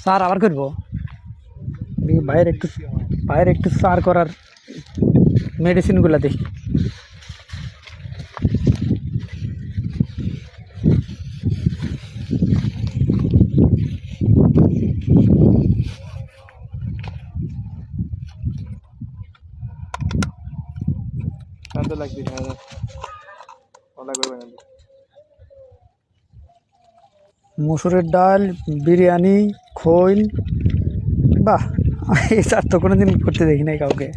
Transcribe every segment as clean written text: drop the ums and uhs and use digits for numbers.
Sir আবার করবো দেখি বাইরে একটু সার করার মেডিসিনগুলো দেখি। মসুরের ডাল, বিরিয়ানি, খৈল, বাহ! এই স্যার তো কোনোদিন করতে দেখি নাই কাউকে।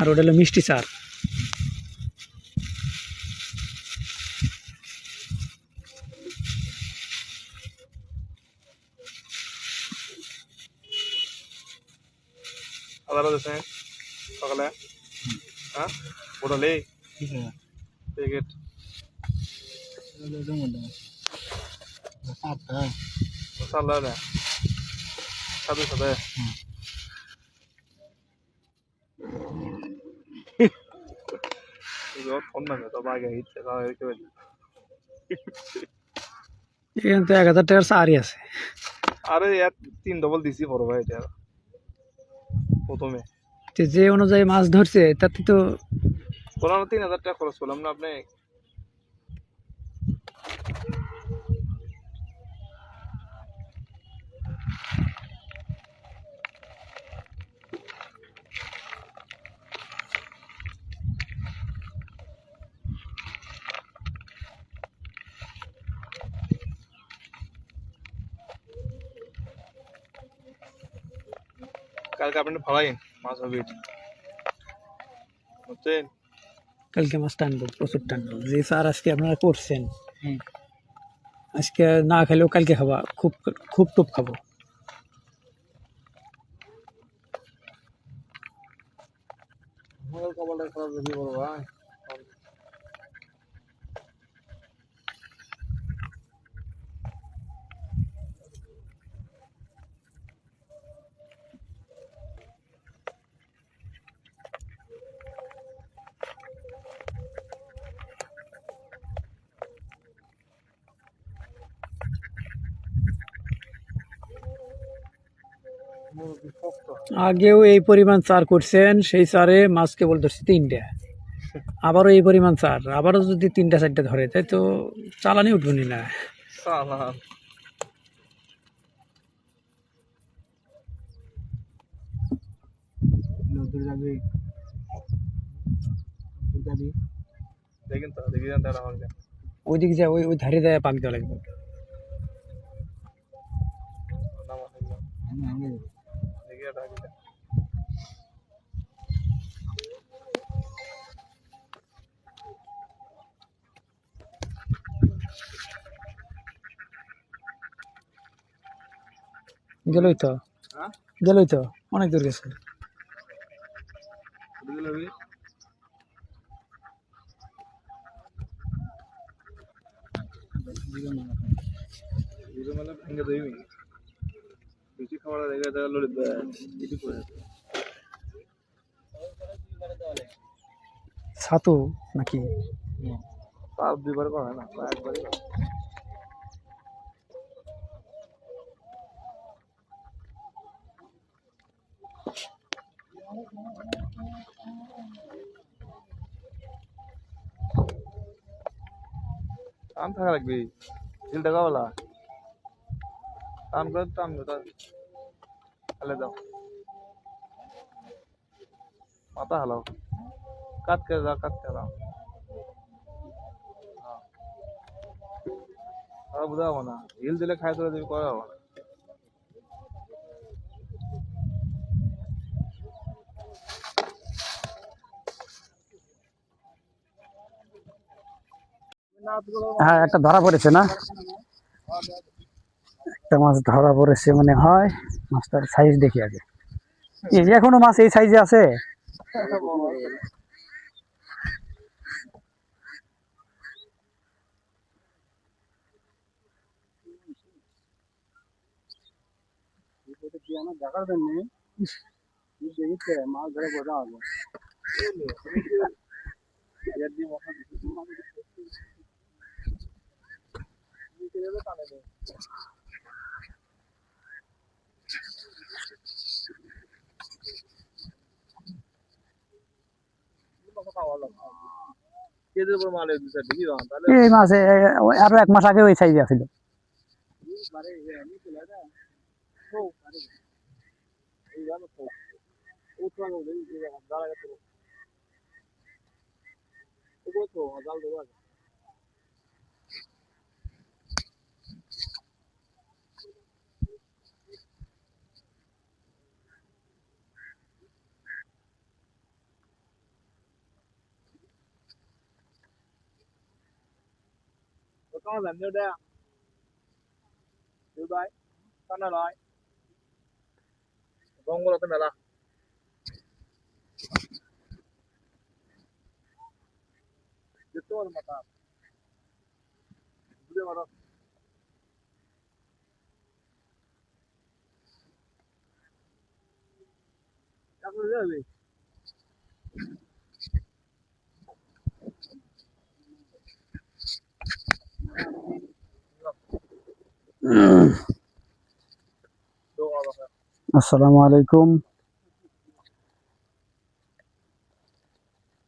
আর ওটা হলো মিষ্টি স্যার। সকালে হ্যাঁ ওটালে প্যাকেট মশলা না সাথে সাথে ফোন না তো আগে হিচ্ছে এখানে তো 1000 টাকার সারই আছে। আরে এক 3 ডবল দিছি বড় ভাই এটা প্রথমে যে অনুযায়ী মাছ ধরছে তাতে তো বললাম 3000 টাকা খরচ করলাম না আপনি। কালকে আপনি ফালাইন মাছ হবে বুঝছেন। কালকে মাছ টানবো, প্রচুর টানবো। যে স্যার আজকে আপনারা করছেন, আজকে না খেলেও কালকে খাবা, খুব খুব টুপ খাবো। কপালটা খারাপ যদি বড় ভাই আগেও এই পরিমাণ চার করছেন, সেই চারে মাছ কেবল ধরছে 3টা। আবারও এই পরিমাণ চার, আবারও যদি 3টা 4টা ধরে, তাই তো চালানি উঠবনি না। সালাম দেখেন তো দেখি জানতে আমাকে ওইদিকে যা, ওই ধারে দেয় পাক দেওয়া লাগবে। দেখি এটা আগে গেলই তো, হ্যাঁ গেলই তো, অনেক দূর গেছে। বুঝলি ভিডিও মানে ভেঙে দেই বেশি খাবার দেখে দেখা লড়ে বেশি করে ছাতু নাকি? তার দুইবার করা হয় না একবারই টান থাকা লাগবে ঢিল টাকা বলা টান করে টান ফেলে দাও মাথা হালাও কাট করে দাও কাট করে দাও আর বুঝা হবো না হিল দিলে খাই তোরা দিবি করা হবো না। হ্যাঁ, একটা ধরা পড়েছে না, একটা মাছ ধরা পড়েছে মনে হয়। মাছটার সাইজ দেখি আগে। এই যে এখনো মাছ এই সাইজে আছে। দেখার জন্য মাছ ধরে বোঝা হবে এই মাছ আরো 1 মাস আগে ওই সাইজে আছিল। có làm như đây như vậy con nào rồi con có là tên là itu ada mata video ada yang ini আসসালামু আলাইকুম।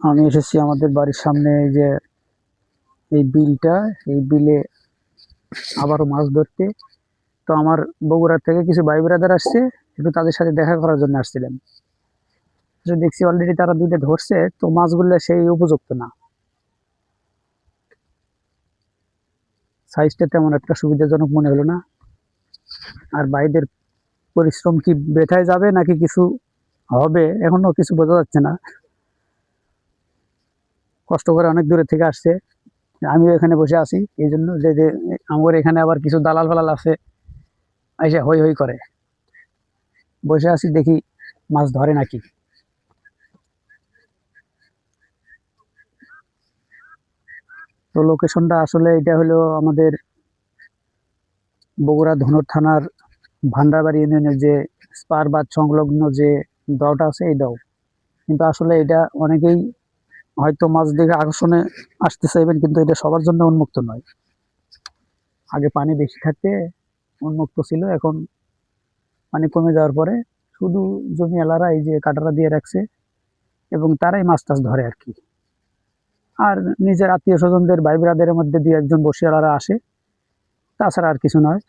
আমি এসেছি আমাদের বাড়ির সামনে এই যে এই বিলটা, এই বিলে আবারও মাছ ধরতে। তো আমার বগুড়ার থেকে কিছু ভাই ব্রাদার আসছে, একটু তাদের সাথে দেখা করার জন্য আসছিলাম। তো দেখছি অলরেডি তারা 2টা ধরছে, তো মাছগুলো সেই উপযুক্ত না, সাইজটা তেমন একটা সুবিধাজনক মনে হলো না। আর ভাইদের পরিশ্রম কি বেথায় যাবে নাকি কিছু হবে এখনো কিছু বোঝা যাচ্ছে না। কষ্ট করে অনেক দূরে থেকে আসছে, আমিও এখানে বসে আছি এই জন্য যে যে আমার এখানে আবার কিছু দালাল ফালাল আছে, এসে হই হই করে। বসে আছি, দেখি মাছ ধরে নাকি। তো লোকেশনটা আসলে এটা হলো আমাদের বগুড়া ধনুর থানার ভান্ডারবাড়ি ইউনিয়নের যে স্পার বাঁধ সংলগ্ন যে দাওটা আছে এই দাও। কিন্তু আসলে এটা অনেকেই হয়তো মাছ দেখে আকর্ষণে আসতে চাইবেন, কিন্তু এটা সবার জন্য উন্মুক্ত নয়। আগে পানি বেশি থাকতে উন্মুক্ত ছিল, এখন পানি কমে যাওয়ার পরে শুধু জমিওয়ালারা এই যে কাটারা দিয়ে রাখছে এবং তারাই মাছ টাছ ধরে আর কি। আর নিজের আত্মীয় স্বজনদের ভাই ব্রাদারের মধ্যে 2-1 জন বসিয়ালারা আসে, তাছাড়া আর কিছু নয়।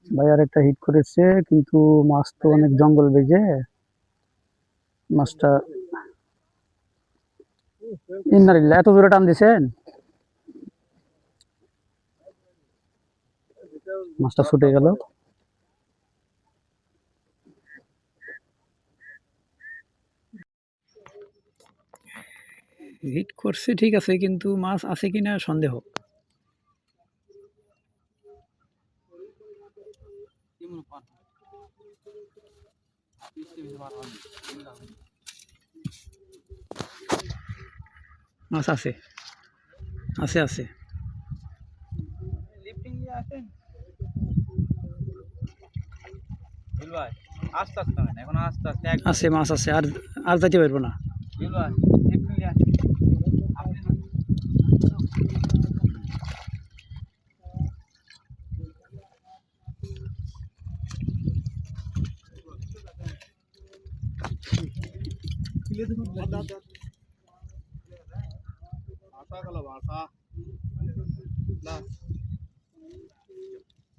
ভাই আর একটা হিট করেছে, কিন্তু মাছ তো অনেক জঙ্গল বেজে মাছটা ইন্নারিল্লাহ এত জোরে টান দিছেন, মাছটা ছুটে গেল। হিট করছে ঠিক আছে, কিন্তু মাছ আছে কিনা সন্দেহ। মাছ আছে, আছে আছে লিফটিং নিয়ে আসেন বিল ভাই আস্তে আস্তে না এখন আস্তে আস্তে আছে মাছ আছে, আর আর যাইতে পারবো না। বিল ভাই লিফটিং নিয়ে আসেন আপনি কিলে দেখুন ভাষা গেল ভাষা না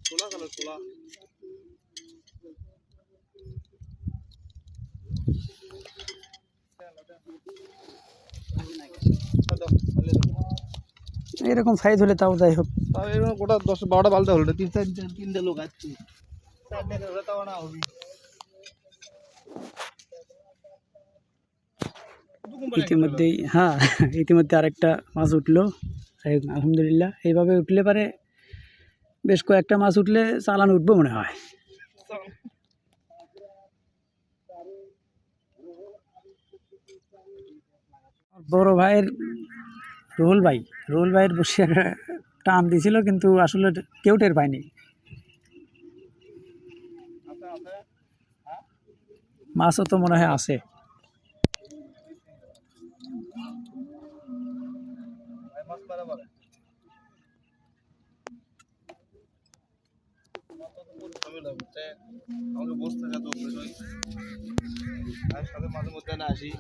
ছোলা গেল ছোলা এরকম সাইজ হলে তাও যাই হোক। তাও এরকম গোটা 10-12টা বালতি হলো 3-4 লোক আসছে তাও না হবে ইতিমধ্যেই হ্যাঁ ইতিমধ্যে আরেকটা মাছ উঠলো, আলহামদুলিল্লাহ। এইভাবে উঠলে পারে বেশ কয়েকটা মাছ উঠলে চালান উঠবো মনে হয়। বড় ভাইয়ের রুহুল ভাইয়ের বসে টান দিছিল, কিন্তু আসলে কেউ টের পায়নি। মাছও তো মনে হয় আছে। আমাকে বসতে যা তো সাথে মাঝে মধ্যে না আসি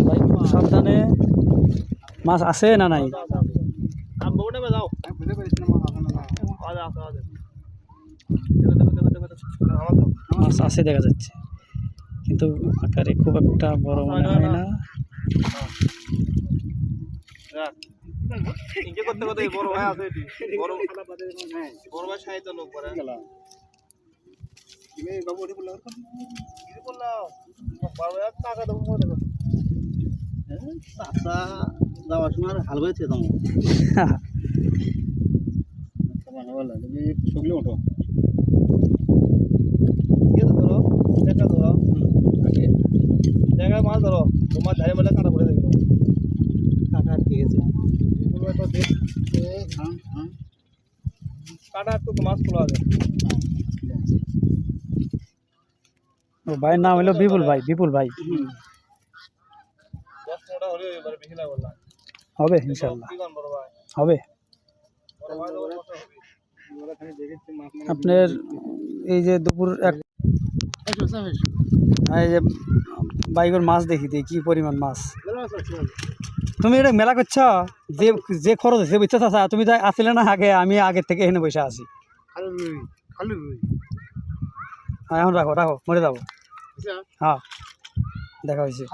ভাই খুব সাবধানে, মাছ আছে না নাই? মাছ আছে দেখা যাচ্ছে, কিন্তু আকারে খুব একটা বড় মনে হয় না। করতে করতে বড় ভাই আছে এটি বড় ভাই সাহিত্য লোক করে যাওয়ার সময় হাল হয়েছে সবলি ওঠো ধরো দেখা ধরো জায়গায় মাছ ধরো তোমার ধারে মেলে কাটা পড়ে দেখো কাটা আটকে গেছে কাটা একটু মাছ খোলা আছে। ও ভাইয়ের নাম হলো বিপুল ভাই। 10-15টা হলে এবারে বেশি না বললাম হবে ইনশাল্লাহ, কি বড় ভাই হবে। বড় ভাই হবে ওরা খালি দেখেছি মাছ আপনার এই যে দুপুর এই যে বাইকের মাছ দেখি কি পরিমাণ মাছ। তুমি এটা মেলা করছ, যে যে খরচ সে বুঝতে চাচা, তুমি তো আসলে না আগে, আমি আগের থেকে এখানে বসে আছি। এখন রাখো মরে যাবো। হ্যাঁ দেখা হয়েছে।